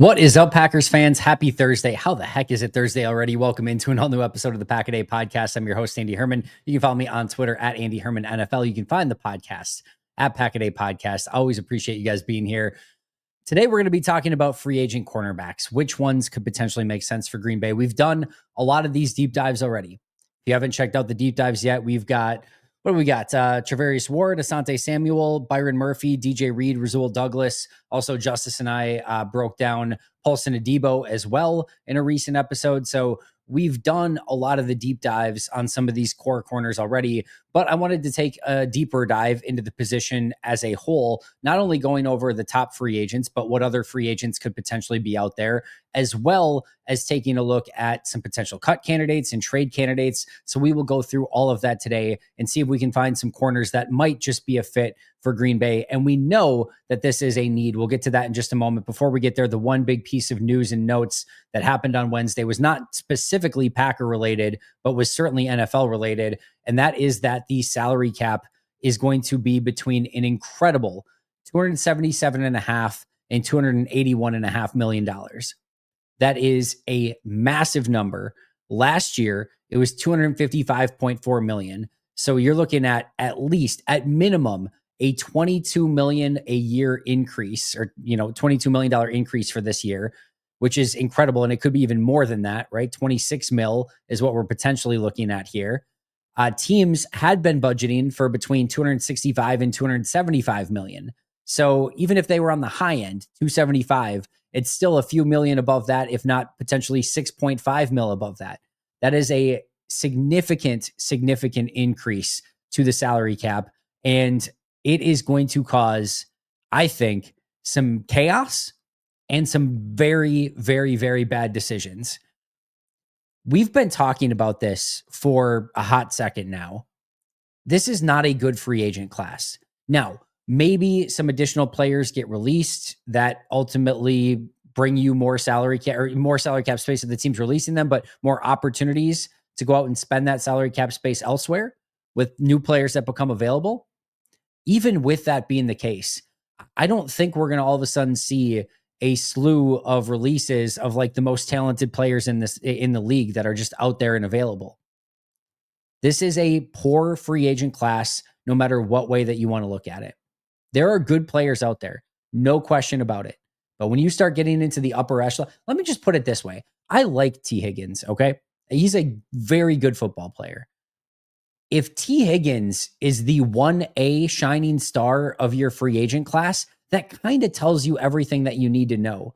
What is up, Packers fans? Happy Thursday. How the heck is it Thursday already? Welcome into an all-new episode of the Pack a Day podcast. I'm your host, Andy Herman. You can follow me on Twitter at Andy Herman NFL. You can find the podcast at Pack a Day Podcast. I always appreciate you guys being here. Today, we're going to be talking about free agent cornerbacks. Which ones could potentially make sense for Green Bay? We've done a lot of these deep dives already. If you haven't checked out the deep dives yet, we've got what do we got? Travarius Ward, Asante Samuel, Byron Murphy, DJ Reed, Rasul Douglas. Also, Justice and I broke down Paulson Adebo as well in a recent episode. So we've done a lot of the deep dives on some of these core corners already, but I wanted to take a deeper dive into the position as a whole, not only going over the top free agents, but what other free agents could potentially be out there, as well as taking a look at some potential cut candidates and trade candidates. So we will go through all of that today and see if we can find some corners that might just be a fit for Green Bay. And we know that this is a need. We'll get to that in just a moment. Before we get there, the one big piece of news and notes that happened on Wednesday was not specifically Packer related, but was certainly NFL related. And that is that the salary cap is going to be between an incredible $277.5 and $281.5 million. That is a massive number. Last year, it was $255.4 million. So you're looking at least, at minimum, a $22 million a year increase, or $22 million increase for this year, which is incredible. And it could be even more than that, right? 26 mil is what we're potentially looking at here. Teams had been budgeting for between 265 and 275 million. So even if they were on the high end, 275, it's still a few million above that, if not potentially 6.5 mil above that. That is a significant increase to the salary cap. And it is going to cause, I think, some chaos and some very, very, very bad decisions. We've been talking about this for a hot second now. This is not a good free agent class. Now, maybe some additional players get released that ultimately bring you more salary cap space if the team's releasing them, but more opportunities to go out and spend that salary cap space elsewhere with new players that become available. Even with that being the case, I don't think we're going to all of a sudden see a slew of releases of like the most talented players in the league that are just out there and available. This is a poor free agent class, no matter what way that you want to look at it. There are good players out there, no question about it. But when you start getting into the upper echelon, let me just put it this way. I like T. Higgins, okay? He's a very good football player. If T. Higgins is the 1A shining star of your free agent class, that kind of tells you everything that you need to know.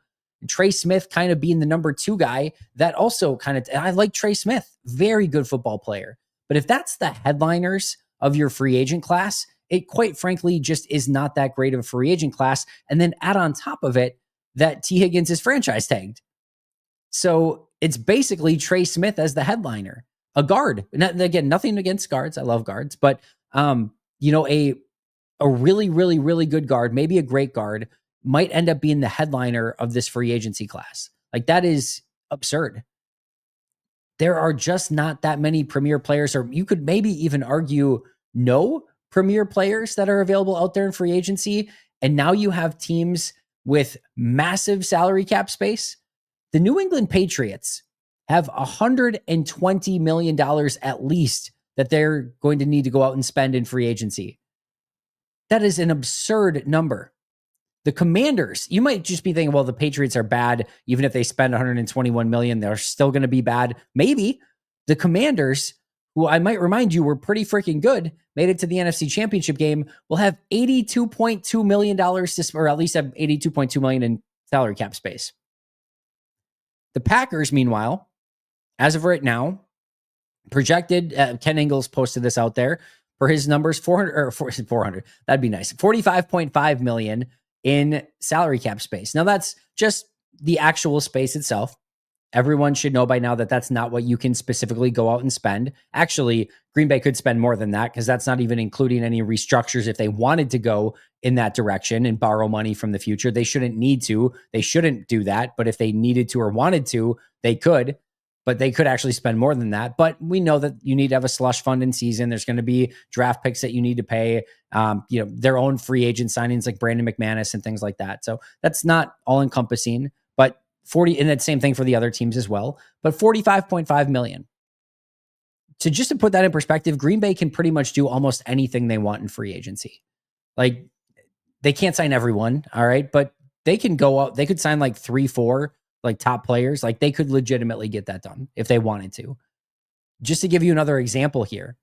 Trey Smith kind of being the number 2 guy, that also I like Trey Smith, very good football player. But if that's the headliners of your free agent class, it quite frankly just is not that great of a free agent class. And then add on top of it that T. Higgins is franchise tagged. So it's basically Trey Smith as the headliner. A guard. Again, nothing against guards. I love guards. But, a really, really, really good guard, maybe a great guard, might end up being the headliner of this free agency class. Like, that is absurd. There are just not that many premier players, or you could maybe even argue no premier players that are available out there in free agency. And now you have teams with massive salary cap space. The New England Patriots have $120 million at least that they're going to need to go out and spend in free agency. That is an absurd number. The Commanders, you might just be thinking, well, the Patriots are bad. Even if they spend $121 million, they're still going to be bad. Maybe. The Commanders, who I might remind you were pretty freaking good, made it to the NFC Championship game, will have $82.2 million or at least have $82.2 million in salary cap space. The Packers, meanwhile, as of right now, projected, Ken Ingles posted this out there, for his numbers, 400, that'd be nice, $45.5 million in salary cap space. Now, that's just the actual space itself. Everyone should know by now that that's not what you can specifically go out and spend. Actually, Green Bay could spend more than that, because that's not even including any restructures if they wanted to go in that direction and borrow money from the future. They shouldn't need to. They shouldn't do that. But if they needed to or wanted to, they could. But they could actually spend more than that. But we know that you need to have a slush fund in season. There's going to be draft picks that you need to pay, their own free agent signings like Brandon McManus and things like that. So that's not all encompassing. But 40, and that same thing for the other teams as well, but $45.5 million. To put that in perspective, Green Bay can pretty much do almost anything they want in free agency. Like, they can't sign everyone, all right, but they can go out, they could sign like 3-4 like top players. Like, they could legitimately get that done if they wanted to. Just to give you another example here,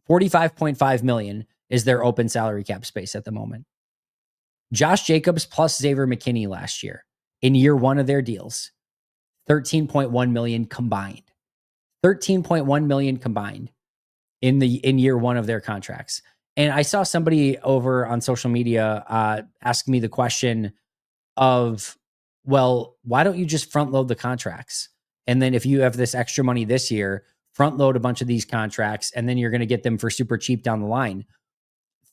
$45.5 million is their open salary cap space at the moment. Josh Jacobs plus Xavier McKinney last year in year one of their deals, $13.1 million combined. $13.1 million combined in year one of their contracts. And I saw somebody over on social media ask me the question of, well, why don't you just front load the contracts? And then if you have this extra money this year, front load a bunch of these contracts, and then you're going to get them for super cheap down the line.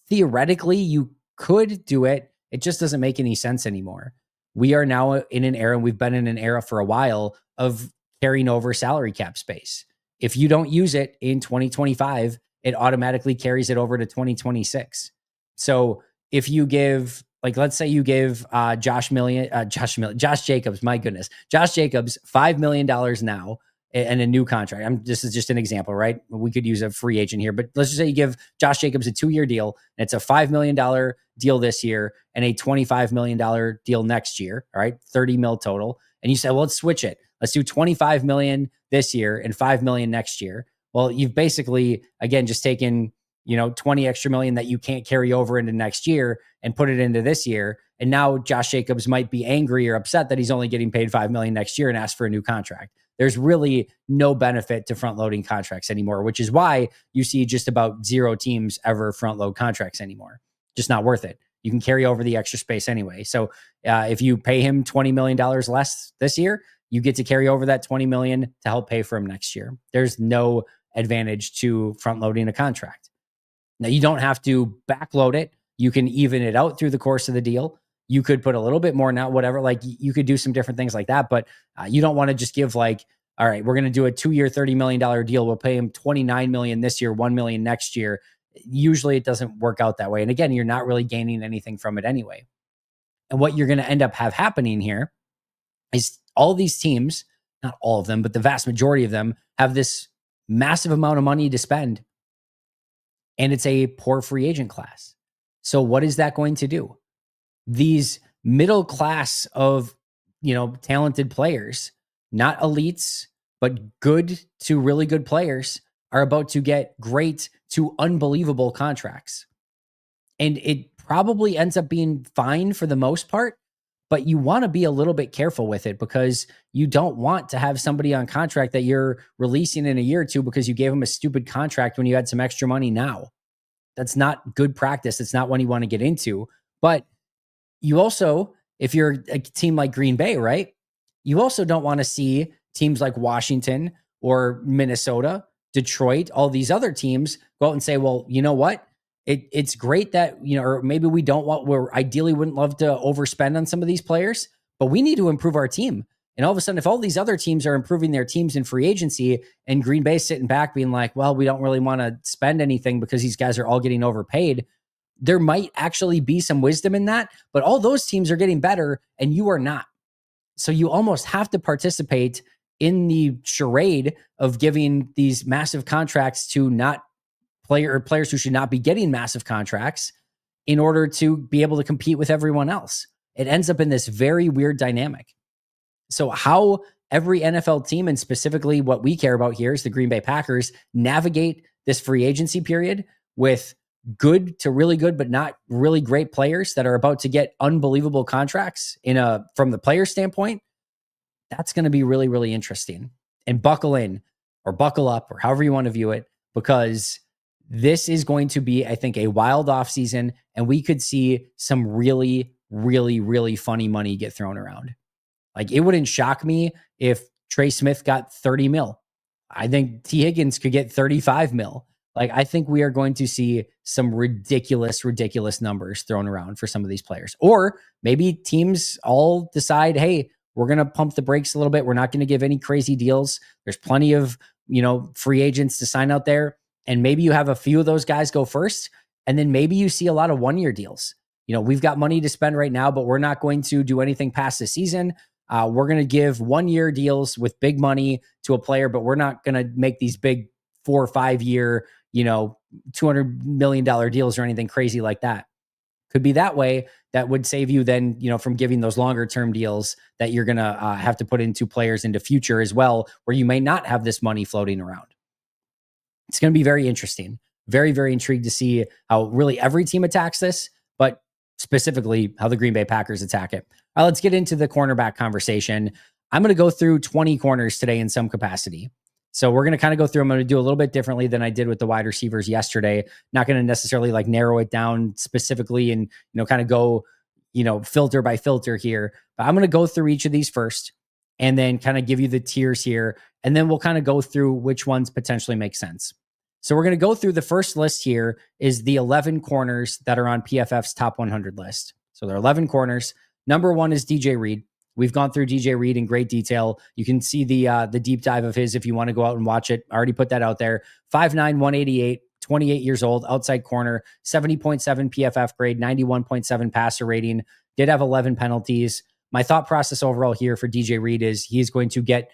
Theoretically, you could do it. It just doesn't make any sense anymore. We are now in an era, and we've been in an era for a while, of carrying over salary cap space. If you don't use it in 2025, it automatically carries it over to 2026. So if you give, like, let's say you give Josh Jacobs, my goodness, Josh Jacobs $5 million now and a new contract. This is just an example, right? We could use a free agent here, but let's just say you give Josh Jacobs a 2-year deal, and it's a $5 million deal this year and a $25 million deal next year. All right, 30 mil total. And you say, well, let's switch it. Let's do 25 million this year and 5 million next year. Well, you've basically, again, just taken, 20 extra million that you can't carry over into next year and put it into this year. And now Josh Jacobs might be angry or upset that he's only getting paid 5 million next year and ask for a new contract. There's really no benefit to front loading contracts anymore, which is why you see just about 0 teams ever front load contracts anymore. Just not worth it. You can carry over the extra space anyway. So if you pay him $20 million less this year, you get to carry over that $20 million to help pay for him next year. There's no advantage to front loading a contract. Now, you don't have to backload it. You can even it out through the course of the deal. You could put a little bit more now, whatever, like you could do some different things like that, but you don't want to just give like, all right, we're going to do a 2-year, $30 million deal. We'll pay him $29 million this year, $1 million next year. Usually it doesn't work out that way. And again, you're not really gaining anything from it anyway. And what you're going to end up have happening here is all these teams, not all of them, but the vast majority of them have this massive amount of money to spend. And it's a poor free agent class. So what is that going to do? These middle class of, talented players, not elites, but good to really good players, are about to get great to unbelievable contracts. And it probably ends up being fine for the most part, but you want to be a little bit careful with it because you don't want to have somebody on contract that you're releasing in a year or two because you gave them a stupid contract when you had some extra money now. That's not good practice. It's not one you want to get into. But you also, if you're a team like Green Bay, right? You also don't want to see teams like Washington or Minnesota, Detroit, all these other teams go out and say, well, you know what? It's great that, or maybe we're ideally wouldn't love to overspend on some of these players, but we need to improve our team. And all of a sudden, if all these other teams are improving their teams in free agency and Green Bay sitting back being like, well, we don't really want to spend anything because these guys are all getting overpaid, there might actually be some wisdom in that, but all those teams are getting better and you are not. So you almost have to participate in the charade of giving these massive contracts to not players who should not be getting massive contracts in order to be able to compete with everyone else. It ends up in this very weird dynamic. So how every NFL team, and specifically what we care about here is the Green Bay Packers, navigate this free agency period with good to really good, but not really great players that are about to get unbelievable contracts from the player standpoint, that's going to be really, really interesting. And buckle in or buckle up or however you want to view it, because this is going to be, I think, a wild offseason, and we could see some really, really, really funny money get thrown around. Like, it wouldn't shock me if Trey Smith got 30 mil. I think T. Higgins could get 35 mil. Like, I think we are going to see some ridiculous, ridiculous numbers thrown around for some of these players. Or maybe teams all decide, hey, we're going to pump the brakes a little bit. We're not going to give any crazy deals. There's plenty of, free agents to sign out there. And maybe you have a few of those guys go first. And then maybe you see a lot of 1-year deals. We've got money to spend right now, but we're not going to do anything past the season. We're going to give 1-year deals with big money to a player, but we're not going to make these big 4 or 5 year, $200 million deals or anything crazy like that. Could be that way. That would save you then, from giving those longer term deals that you're going to have to put into players into future as well, where you may not have this money floating around. It's going to be very interesting. Very, very intrigued to see how really every team attacks this, but specifically how the Green Bay Packers attack it. All right, let's get into the cornerback conversation. I'm going to go through 20 corners today in some capacity. So we're going to kind of go through. I'm going to do a little bit differently than I did with the wide receivers yesterday. Not going to necessarily like narrow it down specifically and, kind of go, filter by filter here. But I'm going to go through each of these first and then kind of give you the tiers here. And then we'll kind of go through which ones potentially make sense. So we're going to go through the first list here is the 11 corners that are on PFF's top 100 list. So there are 11 corners. Number 1 is DJ Reed. We've gone through DJ Reed in great detail. You can see the deep dive of his if you want to go out and watch it. I already put that out there. 5'9", 188, 28 years old, outside corner, 70.7 PFF grade, 91.7 passer rating. Did have 11 penalties. My thought process overall here for DJ Reed is he's going to get,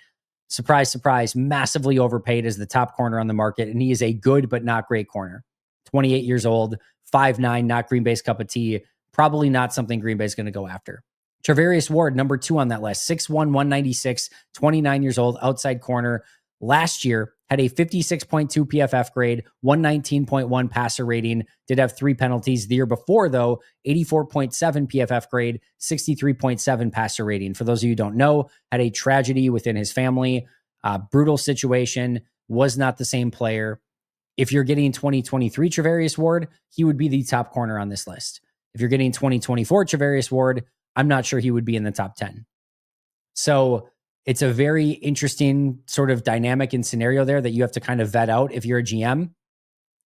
surprise, surprise, massively overpaid as the top corner on the market, and he is a good but not great corner. 28 years old, 5'9", not Green Bay's cup of tea, probably not something Green Bay's going to go after. Charvarius Ward, number 2 on that list, 6'1", 196, 29 years old, outside corner. Last year, had a 56.2 PFF grade, 119.1 passer rating, did have 3 penalties. The year before, though, 84.7 PFF grade, 63.7 passer rating. For those of you who don't know, had a tragedy within his family, brutal situation, was not the same player. If you're getting 2023 Charvarius Ward, he would be the top corner on this list. If you're getting 2024 Charvarius Ward, I'm not sure he would be in the top 10. So it's a very interesting sort of dynamic and scenario there that you have to kind of vet out if you're a GM.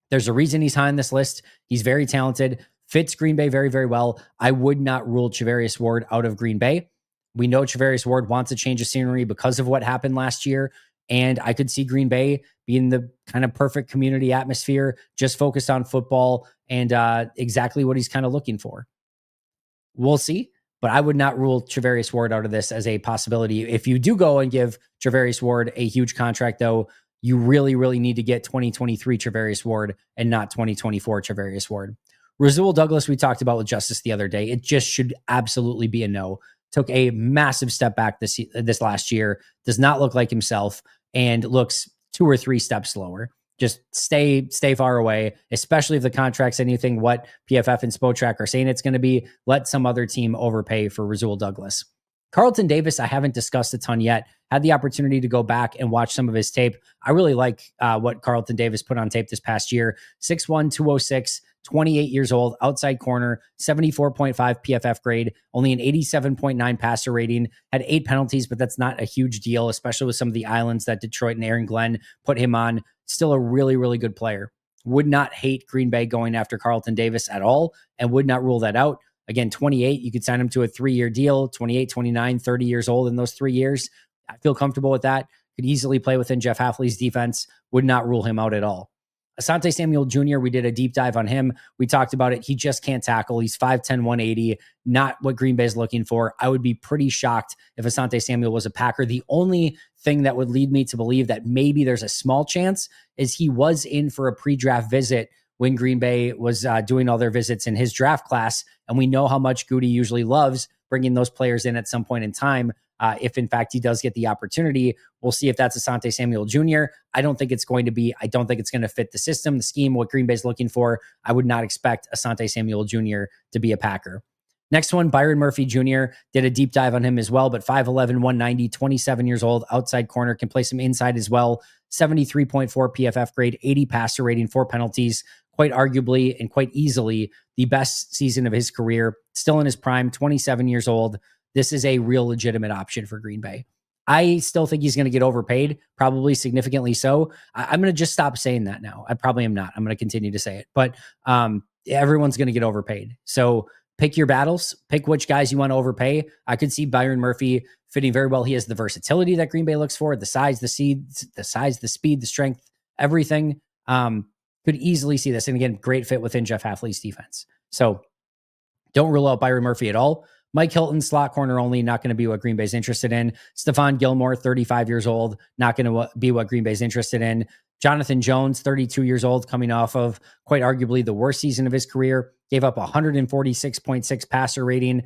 There's a reason he's high on this list. He's very talented, fits Green Bay very, very well. I would not rule Charvarius Ward out of Green Bay. We know Charvarius Ward wants a change of scenery because of what happened last year. And I could see Green Bay being the kind of perfect community atmosphere, just focused on football and exactly what he's kind of looking for. We'll see. But I would not rule Charvarius Ward out of this as a possibility. If you do go and give Charvarius Ward a huge contract, though, you really, really need to get 2023 Charvarius Ward and not 2024 Charvarius Ward. Rasul Douglas, we talked about with Justice the other day. It just should absolutely be a no. Took a massive step back this last year. Does not look like himself and looks 2 or 3 steps slower. Just stay far away, especially if the contract's anything what PFF and Spotrac are saying it's going to be. Let some other team overpay for Rasul Douglas. Carlton Davis, I haven't discussed a ton yet. Had the opportunity to go back and watch some of his tape. I really like what Carlton Davis put on tape this past year. 6'1", 206, 28 years old, outside corner, 74.5 PFF grade, only an 87.9 passer rating, had 8 penalties, but that's not a huge deal, especially with some of the islands that Detroit and Aaron Glenn put him on. Still a really, really good player. Would not hate Green Bay going after Carlton Davis at all and would not rule that out. Again, 28, you could sign him to a 3-year deal, 28, 29, 30 years old in those 3 years. I feel comfortable with that. Could easily play within Jeff Hafley's defense. Would not rule him out at all. Asante Samuel Jr., we did a deep dive on him. We talked about it. He just can't tackle. He's 5'10", 180. Not what Green Bay is looking for. I would be pretty shocked if Asante Samuel was a Packer. The only thing that would lead me to believe that maybe there's a small chance is he was in for a pre-draft visit when Green Bay was doing all their visits in his draft class. And we know how much Goody usually loves bringing those players in at some point in time. If in fact he does get the opportunity, we'll see if that's Asante Samuel Jr. I don't think it's going to be. I don't think it's going to fit the system, the scheme, what Green Bay's looking for. I would not expect Asante Samuel Jr. to be a Packer. Next one, Byron Murphy Jr. Did a deep dive on him as well, but 5'11", 190, 27 years old, outside corner, can play some inside as well. 73.4 PFF grade, 80 passer rating, 4 penalties. Quite arguably and quite easily the best season of his career. Still in his prime, 27 years old. This is a real legitimate option for Green Bay. I still think he's going to get overpaid, probably significantly so. I'm going to just stop saying that now. I probably am not. I'm going to continue to say it. But everyone's going to get overpaid. So pick your battles. Pick which guys you want to overpay. I could see Byron Murphy fitting very well. He has the versatility that Green Bay looks for, the size, the speed, the strength, everything. Could easily see this. And again, great fit within Jeff Hafley's defense. So don't rule out Byron Murphy at all. Mike Hilton, slot corner only, not going to be what Green Bay's interested in. Stephon Gilmore, 35 years old, not going to be what Green Bay's interested in. Jonathan Jones, 32 years old, coming off of quite arguably the worst season of his career, gave up 146.6 passer rating,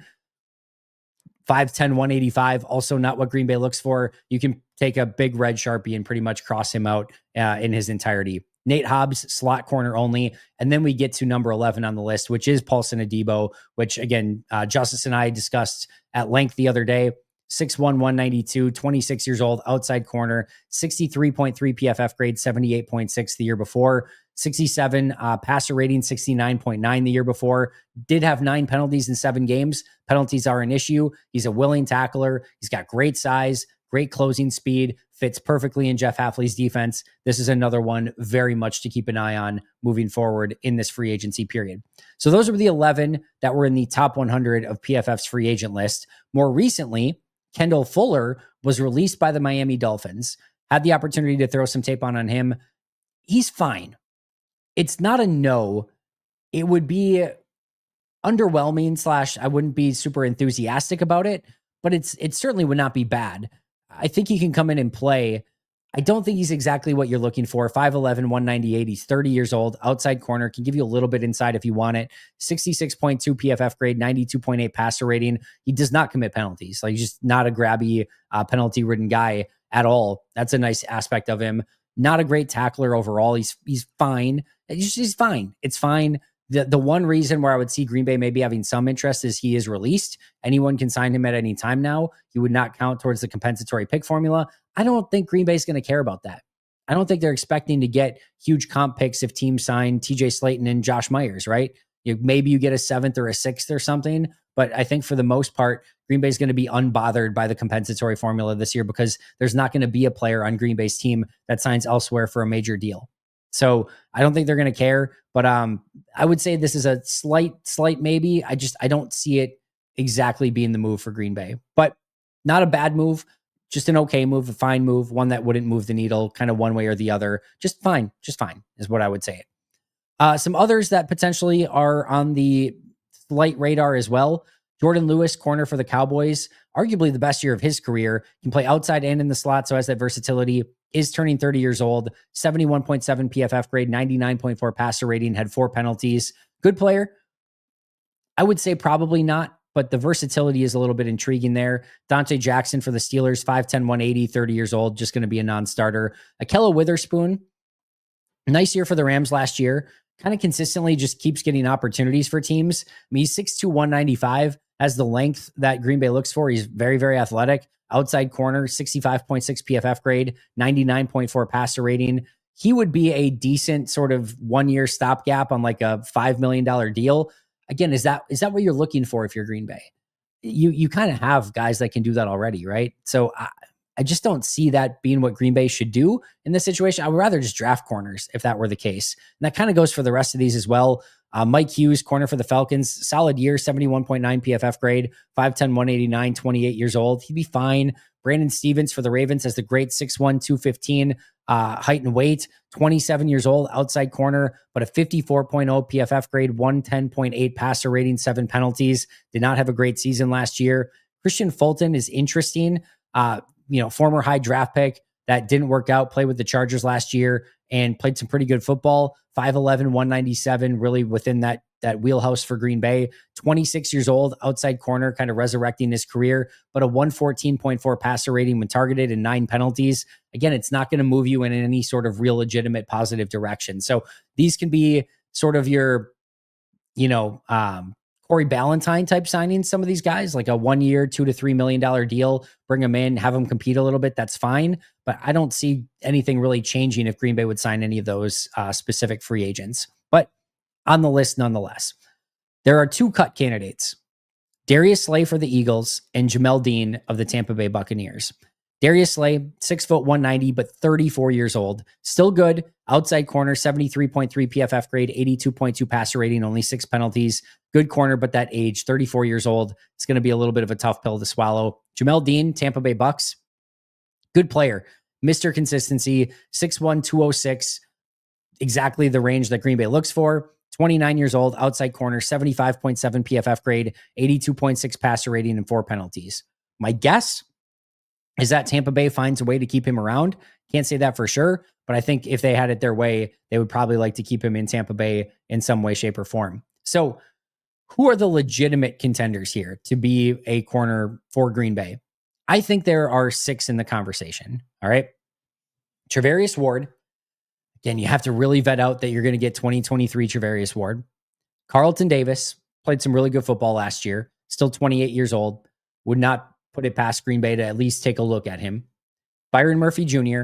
5'10", 185, also not what Green Bay looks for. You can take a big red Sharpie and pretty much cross him out in his entirety. Nate Hobbs, slot corner only. And then we get to number 11 on the list, which is Paulson Adebo, which again, Justice and I discussed at length the other day. 6'1", 192, 26 years old, outside corner, 63.3 PFF grade, 78.6 the year before, 67 passer rating, 69.9 the year before. Did have 9 penalties in 7 games. Penalties are an issue. He's a willing tackler. He's got great size, great closing speed, fits perfectly in Jeff Hafley's defense. This is another one very much to keep an eye on moving forward in this free agency period. So those were the 11 that were in the top 100 of PFF's free agent list. More recently, Kendall Fuller was released by the Miami Dolphins. Had the opportunity to throw some tape on him. He's fine. It's not a no. It would be underwhelming / I wouldn't be super enthusiastic about it, but it certainly would not be bad. I think he can come in and play. I don't think he's exactly what you're looking for. 5'11", 198. He's 30 years old, outside corner, can give you a little bit inside if you want it. 66.2 PFF grade, 92.8 passer rating. He does not commit penalties. Like, he's just not a grabby, penalty-ridden guy at all. That's a nice aspect of him. Not a great tackler overall. He's fine. He's fine. It's fine. The one reason where I would see Green Bay maybe having some interest is he is released. Anyone can sign him at any time now. He would not count towards the compensatory pick formula. I don't think Green Bay's going to care about that. I don't think they're expecting to get huge comp picks if teams sign TJ Slayton and Josh Myers, right? Maybe you get a 7th or a 6th or something. But I think for the most part, Green Bay is going to be unbothered by the compensatory formula this year because there's not going to be a player on Green Bay's team that signs elsewhere for a major deal. So I don't think they're going to care, but I would say this is a slight maybe. I don't see it exactly being the move for Green Bay, but not a bad move, just an okay move, a fine move, one that wouldn't move the needle kind of one way or the other. Just fine is what I would say. Some others that potentially are on the slight radar as well. Jordan Lewis, corner for the Cowboys, arguably the best year of his career. Can play outside and in the slot, so has that versatility. Is turning 30 years old, 71.7 PFF grade, 99.4 passer rating, had 4 penalties. Good player. I would say probably not, but the versatility is a little bit intriguing there. Dante Jackson for the Steelers, 5'10", 180, 30 years old, just going to be a non-starter. Ahkello Witherspoon, nice year for the Rams last year. Kind of consistently just keeps getting opportunities for teams. I mean, he's 6'2", 195, has the length that Green Bay looks for. He's very, very athletic. Outside corner, 65.6 PFF grade, 99.4 passer rating. He would be a decent sort of 1-year stopgap on like a $5 million deal. Again, is that what you're looking for if you're Green Bay? You kind of have guys that can do that already, right? So I just don't see that being what Green Bay should do in this situation. I would rather just draft corners if that were the case. And that kind of goes for the rest of these as well. Mike Hughes, corner for the Falcons, solid year, 71.9 PFF grade, 5'10", 189, 28 years old. He'd be fine. Brandon Stevens for the Ravens has the great 6'1", 215 height and weight, 27 years old, outside corner, but a 54.0 PFF grade, 110.8 passer rating, 7 penalties. Did not have a great season last year. Christian Fulton is interesting. Former high draft pick that didn't work out, played with the Chargers last year and played some pretty good football. 5'11", 197, really within that wheelhouse for Green Bay. 26 years old, outside corner, kind of resurrecting his career, but a 114.4 passer rating when targeted and 9 penalties. Again, it's not going to move you in any sort of real legitimate positive direction. So these can be sort of your, Corey Ballantyne type signings, some of these guys, like a 1-year, $2 to $3 million deal, bring them in, have them compete a little bit. That's fine. But I don't see anything really changing if Green Bay would sign any of those specific free agents. But on the list, nonetheless, there are 2 cut candidates, Darius Slay for the Eagles and Jamel Dean of the Tampa Bay Buccaneers. Darius Slay, 6', 190, but 34 years old. Still good. Outside corner, 73.3 PFF grade, 82.2 passer rating, only 6 penalties. Good corner, but that age, 34 years old. It's going to be a little bit of a tough pill to swallow. Jamel Dean, Tampa Bay Bucks. Good player. Mr. Consistency, 6'1", 206. Exactly the range that Green Bay looks for. 29 years old, outside corner, 75.7 PFF grade, 82.6 passer rating, and 4 penalties. My guess is that Tampa Bay finds a way to keep him around. Can't say that for sure, but I think if they had it their way, they would probably like to keep him in Tampa Bay in some way, shape, or form. So who are the legitimate contenders here to be a corner for Green Bay? I think there are 6 in the conversation. All right. Travarius Ward. Again, you have to really vet out that you're going to get 2023 Travarius Ward. Carlton Davis played some really good football last year, still 28 years old. Would not put it past Green Bay to at least take a look at him. Byron Murphy Jr.,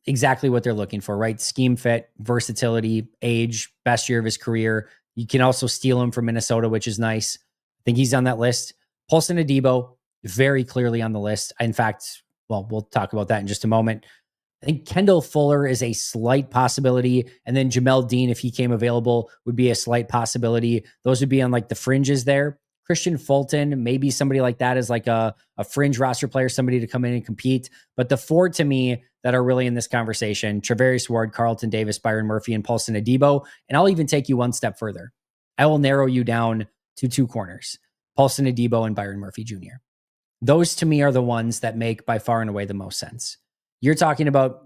exactly what they're looking for, right? Scheme fit, versatility, age, best year of his career. You can also steal him from Minnesota, which is nice. I think he's on that list. Paulson Adebo, very clearly on the list. In fact, well, we'll talk about that in just a moment. I think Kendall Fuller is a slight possibility. And then Jamel Dean, if he came available, would be a slight possibility. Those would be on like the fringes there. Christian Fulton, maybe somebody like that is like a fringe roster player, somebody to come in and compete. But the 4 to me that are really in this conversation, Travarius Ward, Carlton Davis, Byron Murphy, and Paulson Adebo. And I'll even take you one step further. I will narrow you down to 2 corners, Paulson Adebo and Byron Murphy Jr. Those to me are the ones that make by far and away the most sense. You're talking about,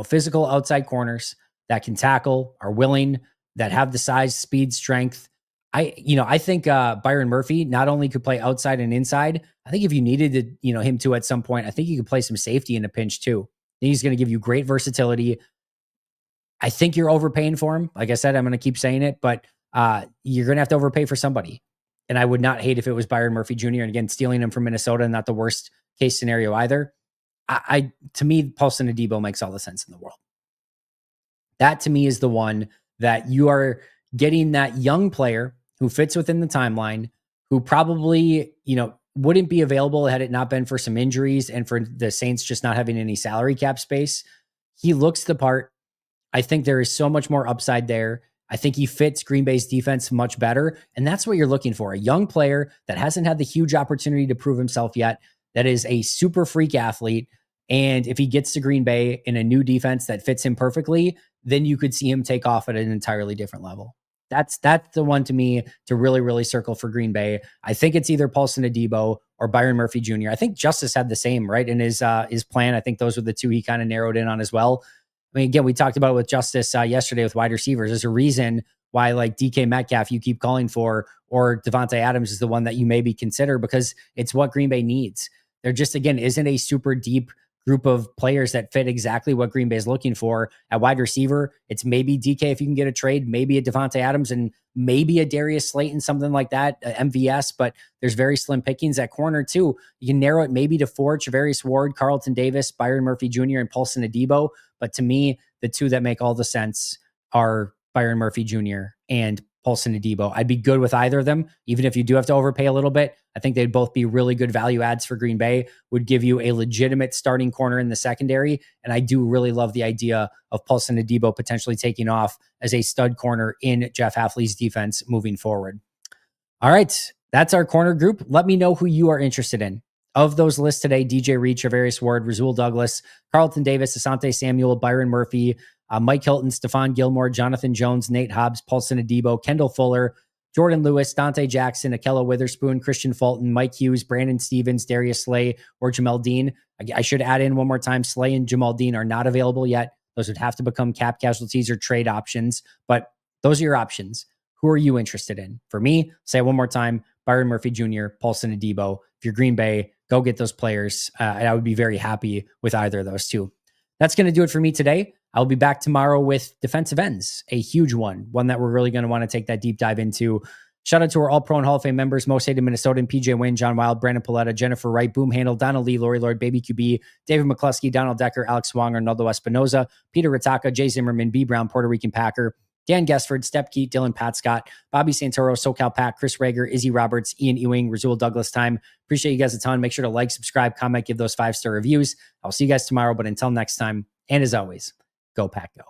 physical outside corners that can tackle, are willing, that have the size, speed, strength. I think Byron Murphy not only could play outside and inside. I think if you needed to, him to at some point, I think he could play some safety in a pinch too. He's going to give you great versatility. I think you're overpaying for him. Like I said, I'm going to keep saying it, but you're going to have to overpay for somebody. And I would not hate if it was Byron Murphy Jr. And again, stealing him from Minnesota, not the worst case scenario either. To me, Paulson Adebo makes all the sense in the world. That to me is the one that you are getting that young player who fits within the timeline, who probably, wouldn't be available had it not been for some injuries and for the Saints just not having any salary cap space. He looks the part. I think there is so much more upside there. I think he fits Green Bay's defense much better. And that's what you're looking for. A young player that hasn't had the huge opportunity to prove himself yet, that is a super freak athlete. And if he gets to Green Bay in a new defense that fits him perfectly, then you could see him take off at an entirely different level. That's the one to me to really, really circle for Green Bay. I think it's either Paulson Adebo or Byron Murphy Jr. I think Justice had the same, right? In his plan. I think those were the 2 he kind of narrowed in on as well. I mean, again, we talked about it with Justice yesterday with wide receivers. There's a reason why like DK Metcalf you keep calling for, or Devontae Adams is the one that you maybe consider, because it's what Green Bay needs. There just, again, isn't a super deep group of players that fit exactly what Green Bay is looking for at wide receiver. It's maybe DK if you can get a trade, maybe a Devontae Adams, and maybe a Darius Slayton, something like that, MVS, but there's very slim pickings at corner too. You can narrow it maybe to 4, Travarius Ward, Carlton Davis, Byron Murphy Jr., and Paulson Adebo. But to me, the 2 that make all the sense are Byron Murphy Jr. and Paulson Adebo. I'd be good with either of them, even if you do have to overpay a little bit. I think they'd both be really good value adds for Green Bay, would give you a legitimate starting corner in the secondary. And I do really love the idea of Paulson Adebo potentially taking off as a stud corner in Jeff Hafley's defense moving forward. All right, that's our corner group. Let me know who you are interested in. Of those lists today, DJ Reed, Travarius Ward, Rasul Douglas, Carlton Davis, Asante Samuel, Byron Murphy, Mike Hilton, Stephon Gilmore, Jonathan Jones, Nate Hobbs, Paulson Adebo, Kendall Fuller, Jordan Lewis, Dante Jackson, Akella Witherspoon, Christian Fulton, Mike Hughes, Brandon Stevens, Darius Slay, or Jamel Dean. I should add in one more time, Slay and Jamel Dean are not available yet. Those would have to become cap casualties or trade options, but those are your options. Who are you interested in? For me, say it one more time, Byron Murphy Jr., Paulson Adebo. If you're Green Bay, go get those players. And I would be very happy with either of those 2. That's going to do it for me today. I'll be back tomorrow with defensive ends, a huge one that we're really going to want to take that deep dive into. Shout out to our All-Pro and Hall of Fame members, Most Hated Minnesotan, PJ Wynn, John Wild, Brandon Paletta, Jennifer Wright, Boom Handle, Donald Lee, Lori Lord, Baby QB, David McCluskey, Donald Decker, Alex Wong, Arnaldo Espinoza, Peter Ritaka, Jay Zimmerman, B. Brown, Puerto Rican Packer, Dan Gessford, Step Keat, Dylan Pat Scott, Bobby Santoro, SoCal Pat, Chris Rager, Izzy Roberts, Ian Ewing, Rasul Douglas time. Appreciate you guys a ton. Make sure to like, subscribe, comment, give those 5-star reviews. I'll see you guys tomorrow, but until next time, and as always, go Pack Go.